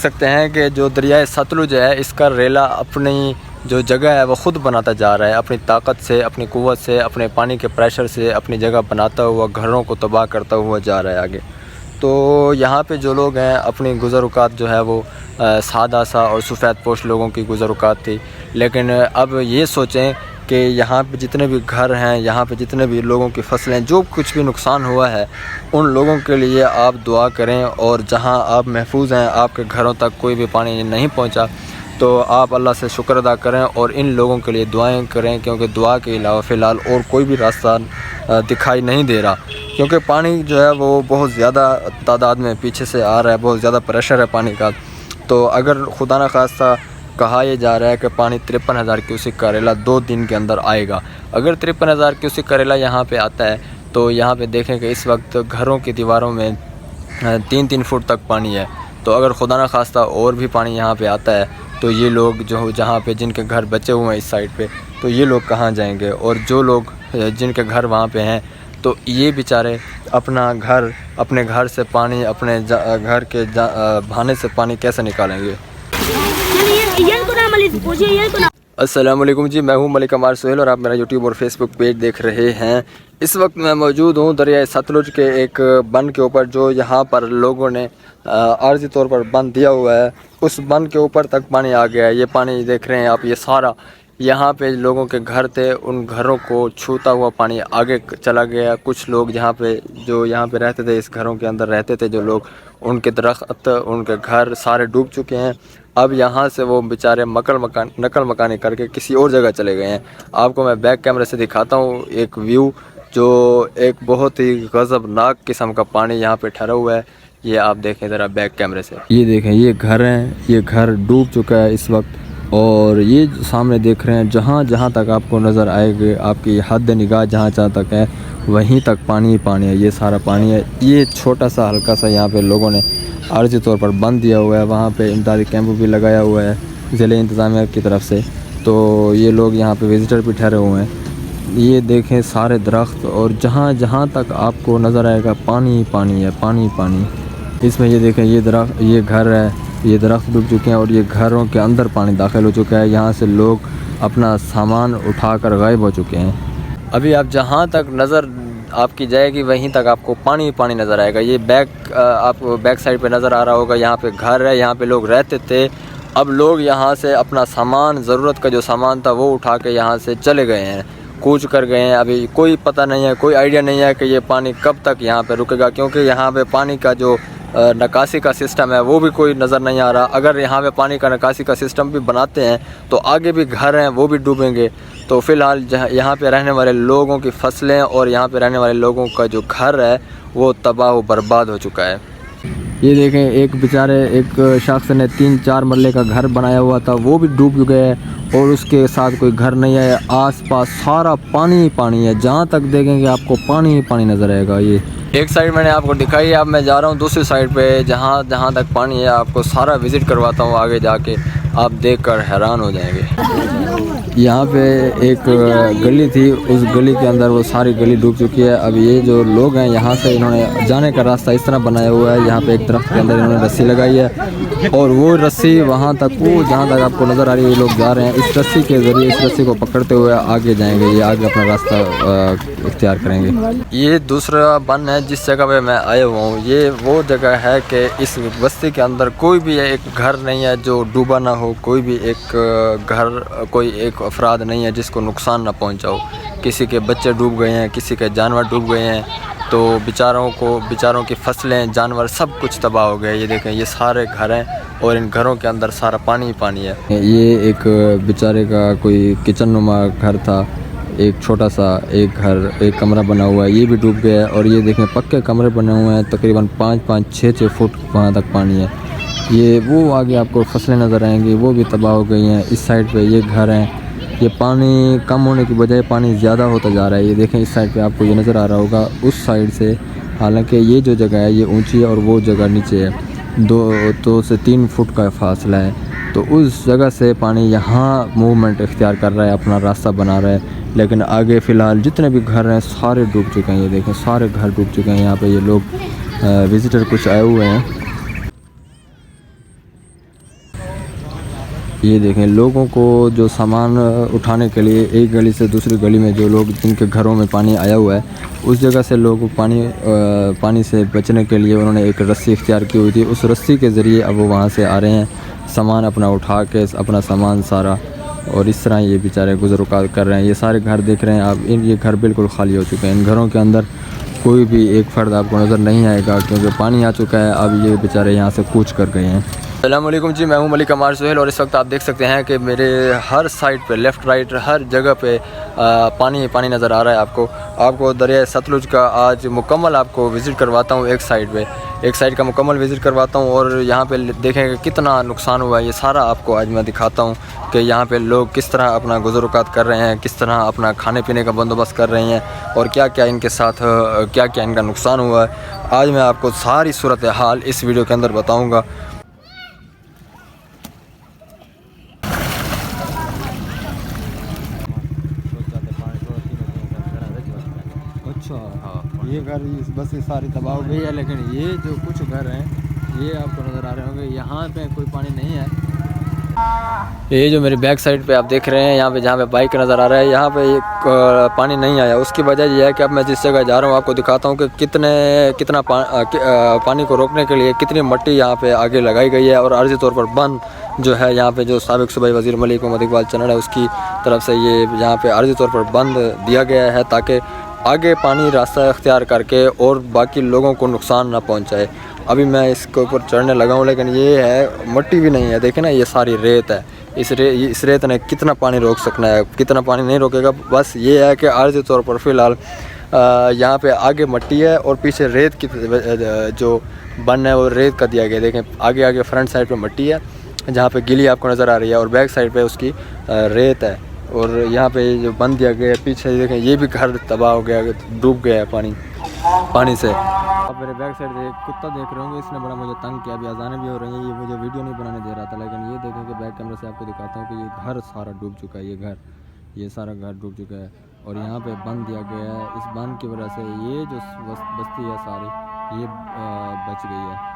सकते हैं कि जो दरियाए सतलुज है इसका रेला अपनी जो जगह है वो ख़ुद बनाता जा रहा है, अपनी ताकत से, अपनी क़ुव्वत से, अपने पानी के प्रेशर से अपनी जगह बनाता हुआ घरों को तबाह करता हुआ जा रहा है आगे। तो यहाँ पे जो लोग हैं अपनी गुज़र-औक़ात जो है वो सादा सा और सफ़ेद पोश लोगों की गुज़र-औक़ात थी। लेकिन अब ये सोचें कि यहाँ पे जितने भी घर हैं, यहाँ पे जितने भी लोगों की फसलें, जो कुछ भी नुकसान हुआ है, उन लोगों के लिए आप दुआ करें। और जहाँ आप महफूज हैं, आपके घरों तक कोई भी पानी नहीं पहुँचा, तो आप अल्लाह से शुक्र अदा करें और इन लोगों के लिए दुआएं करें, क्योंकि दुआ के अलावा फ़िलहाल और कोई भी रास्ता दिखाई नहीं दे रहा। क्योंकि पानी जो है वो बहुत ज़्यादा तादाद में पीछे से आ रहा है, बहुत ज़्यादा प्रेशर है पानी का। तो अगर खुदा न खास्ता कहा यह जा रहा है कि पानी 53,000 क्यूसेक का रेला 2 दिन के अंदर आएगा। अगर 53,000 क्यूसेक का रेला यहाँ पे आता है तो यहाँ पे देखें कि इस वक्त घरों की दीवारों में 3-3 फुट तक पानी है। तो अगर खुदा न खास्ता और भी पानी यहाँ पे आता है तो ये लोग जो जहाँ पे जिनके घर बचे हुए हैं इस साइड पे, तो ये लोग कहाँ जाएंगे? और जो लोग जिनके घर वहाँ पे हैं तो ये बेचारे अपने घर से पानी, अपने घर के बहाने से पानी कैसे निकालेंगे? अस्सलाम वालेकुम जी, मैं हूँ मलिक अमार सोहेल और आप मेरा यूट्यूब और फेसबुक पेज देख रहे हैं। इस वक्त मैं मौजूद हूँ दरियाए सतलुज के एक बंद के ऊपर, जो यहाँ पर लोगों ने आर्जी तौर पर बंद दिया हुआ है। उस बंद के ऊपर तक पानी आ गया है। ये पानी देख रहे हैं आप, ये सारा यहाँ पे लोगों के घर थे, उन घरों को छूता हुआ पानी आगे चला गया। कुछ लोग यहाँ पे रहते थे, इस घरों के अंदर रहते थे जो लोग, उनके दरख्त, उनके घर सारे डूब चुके हैं। अब यहाँ से वो बेचारे नकल मकानी करके किसी और जगह चले गए हैं। आपको मैं बैक कैमरे से दिखाता हूँ एक व्यू, जो एक बहुत ही गज़बनाक किस्म का पानी यहाँ पे ठहरा हुआ है। ये आप देखें ज़रा बैक कैमरे से, ये देखें, ये घर हैं, ये घर डूब चुका है इस वक्त। और ये सामने देख रहे हैं, जहाँ तक आपको नज़र आएगी, आपकी हद निगाह जहाँ तक है वहीं तक पानी ही पानी है। ये सारा पानी है। ये छोटा सा हल्का सा यहाँ पे लोगों ने आर्जी तौर पर बंद दिया हुआ है। वहाँ पे इमदादी कैंप भी लगाया हुआ है ज़िले इंतज़ामिया की तरफ से। तो ये लोग यहाँ पे विज़िटर भी ठहरे हुए हैं। ये देखें सारे दरख्त, और जहाँ तक आपको नज़र आएगा पानी ही पानी है, पानी पानी। इसमें ये देखें, ये दरख्त, ये घर है, ये दरख्त डूब चुके हैं और ये घरों के अंदर पानी दाखिल हो चुका है। यहाँ से लोग अपना सामान उठाकर गायब हो चुके हैं। अभी आप जहाँ तक नज़र आपकी जाएगी वहीं तक आपको पानी पानी नज़र आएगा। ये आपको बैक साइड पे नज़र आ रहा होगा, यहाँ पे घर है, यहाँ पे लोग रहते थे। अब लोग यहाँ से अपना सामान, ज़रूरत का जो सामान था वो उठा के यहाँ से चले गए हैं, कूच कर गए हैं। अभी कोई पता नहीं है, कोई आइडिया नहीं है कि ये पानी कब तक यहाँ पे रुकेगा, क्योंकि यहाँ पे पानी का जो निकासी का सिस्टम है वो भी कोई नज़र नहीं आ रहा। अगर यहाँ पे पानी का निकासी का सिस्टम भी बनाते हैं तो आगे भी घर हैं वो भी डूबेंगे। तो फ़िलहाल यहाँ पे रहने वाले लोगों की फसलें और यहाँ पे रहने वाले लोगों का जो घर है वो तबाह व बर्बाद हो चुका है। ये देखें, एक बेचारे एक शख्स ने 3-4 मरले का घर बनाया हुआ था, वो भी डूब गया है और उसके साथ कोई घर नहीं है। आसपास सारा पानी ही पानी है, जहाँ तक देखेंगे आपको पानी ही पानी नज़र आएगा। ये एक साइड मैंने आपको दिखाई, अब मैं जा रहा हूँ दूसरी साइड पे, जहाँ तक पानी है। आपको सारा विज़िट करवाता हूँ, आगे जाके आप देखकर हैरान हो जाएंगे। यहाँ पे एक गली थी, उस गली के अंदर वो सारी गली डूब चुकी है। अब ये जो लोग हैं यहाँ से, इन्होंने जाने का रास्ता इस तरह बनाया हुआ है। यहाँ पे एक दरख्त के अंदर इन्होंने रस्सी लगाई है और वो रस्सी वहाँ तक, वो जहाँ तक आपको नज़र आ रही है, ये लोग जा रहे हैं। इस रस्सी के ज़रिए, इस रस्सी को पकड़ते हुए आगे जाएंगे, ये आगे अपना रास्ता इख्तियार करेंगे। ये दूसरा बन है जिस जगह पे मैं आया हुआ हूँ। ये वो जगह है कि इस बस्ती के अंदर कोई भी एक घर नहीं है जो डूबा ना हो, कोई भी एक घर, कोई एक अफराद नहीं है जिसको नुकसान ना पहुँचा हो। किसी के बच्चे डूब गए हैं, किसी के जानवर डूब गए हैं, तो बेचारों की फसलें, जानवर सब कुछ तबाह हो गए। ये देखें, ये सारे घर हैं और इन घरों के अंदर सारा पानी ही पानी है। ये एक बेचारे का कोई किचन नुमा घर था, एक छोटा सा एक घर, एक कमरा बना हुआ है, ये भी डूब गया है। और ये देखें, पक्के कमरे बने हुए हैं, तकरीबन 5-5, 6-6 फुट वहाँ तक पानी है। ये वो आगे आपको फसलें नज़र आएंगी, वो भी तबाह हो गई हैं। इस साइड पे ये घर हैं, ये पानी कम होने की बजाय पानी ज़्यादा होता जा रहा है। ये देखें, इस साइड पे आपको ये नज़र आ रहा होगा, उस साइड से, हालांकि ये जो जगह है ये ऊंची है और वो जगह नीचे है, 2 से 3 फुट का फासला है। तो उस जगह से पानी यहाँ मूवमेंट इख्तियार कर रहा है, अपना रास्ता बना रहा है। लेकिन आगे फ़िलहाल जितने भी घर हैं सारे डूब चुके हैं। ये देखें, सारे घर डूब चुके हैं। यहाँ पे ये लोग विज़िटर कुछ आए हुए हैं। ये देखें, लोगों को जो सामान उठाने के लिए एक गली से दूसरी गली में जो लोग जिनके घरों में पानी आया हुआ है, उस जगह से लोग पानी से बचने के लिए उन्होंने एक रस्सी इख्तियार की हुई थी। उस रस्सी के ज़रिए अब वो वहाँ से आ रहे हैं, सामान अपना उठा के अपना सामान सारा, और इस तरह ये बेचारे गुज़र-वक़ात कर रहे हैं। ये सारे घर देख रहे हैं आप, ये घर बिल्कुल खाली हो चुके हैं। इन घरों के अंदर कोई भी एक फ़र्द आपको नज़र नहीं आएगा क्योंकि पानी आ चुका है। अब ये बेचारे यहाँ से कूच कर गए हैं। अस्सलाम वालेकुम जी, मैं हूं मलिक अमार सुहेल और इस वक्त आप देख सकते हैं कि मेरे हर साइड पे, लेफ़्ट राइट हर जगह पे पानी पानी नज़र आ रहा है। आपको दरिया सतलुज का आज मुकम्मल आपको विज़िट करवाता हूं। एक साइड का मुकम्मल विज़िट करवाता हूं और यहाँ पे देखें कितना नुकसान हुआ है। ये सारा आपको आज मैं दिखाता हूं कि यहाँ पे लोग किस तरह अपना गुज़र-वक़ात कर रहे हैं, किस तरह अपना खाने पीने का बंदोबस्त कर रहे हैं और क्या क्या इनके साथ क्या क्या इनका नुकसान हुआ है। आज मैं आपको सारी सूरत हाल इस वीडियो के अंदर बताऊँगा। अच्छा हाँ, ये घर बस ये सारी तबाह हो गई है, लेकिन ये जो कुछ घर हैं ये आपको नज़र आ रहे होंगे, यहाँ पे कोई पानी नहीं है। ये जो मेरी बैक साइड पे आप देख रहे हैं, यहाँ पे जहाँ पे बाइक नज़र आ रहा है, यहाँ पे पानी नहीं आया। उसकी वजह यह है कि अब मैं जिस जगह जा रहा हूँ आपको दिखाता हूँ कि कितना पानी को रोकने के लिए कितनी मट्टी यहाँ पे आगे लगाई गई है। और अर्जी तौर पर बंद जो है यहाँ पे, जो साबिक सूबाई वज़ीर मलिक मोहम्मद इकबाल चन्नड़ है, उसकी तरफ से ये यहाँ पे अर्जी तौर पर बंद दिया गया है ताकि आगे पानी रास्ता इख्तियार करके और बाकी लोगों को नुकसान ना पहुंचाए। अभी मैं इसके ऊपर चढ़ने लगा हूं, लेकिन ये है मट्टी भी नहीं है। देखें ना, ये सारी रेत है। इस रेत ने कितना पानी रोक सकना है, कितना पानी नहीं रोकेगा। बस ये है कि आर्जी तौर पर फ़िलहाल यहाँ पे आगे मट्टी है और पीछे रेत की जो बन है वो रेत का दिया गया। देखें आगे फ्रंट साइड पे मट्टी है जहाँ पे गिली आपको नज़र आ रही है और बैक साइड पे उसकी रेत है। और यहाँ पे जो बंद दिया गया है पीछे, देखें ये भी घर तबाह हो गया, डूब गया है पानी से। अब मेरे बैक साइड से एक कुत्ता देख रहे होंगे, इसने बड़ा मुझे तंग किया। अभी अजानें भी हो रही हैं, ये मुझे वीडियो नहीं बनाने दे रहा था, लेकिन ये देखें कि बैक कैमरे से आपको दिखाता हूँ कि ये घर सारा डूब चुका है। ये सारा घर डूब चुका है और यहाँ पे बंद दिया गया है। इस बंद की वजह से ये जो बस्ती है सारी ये बच गई है।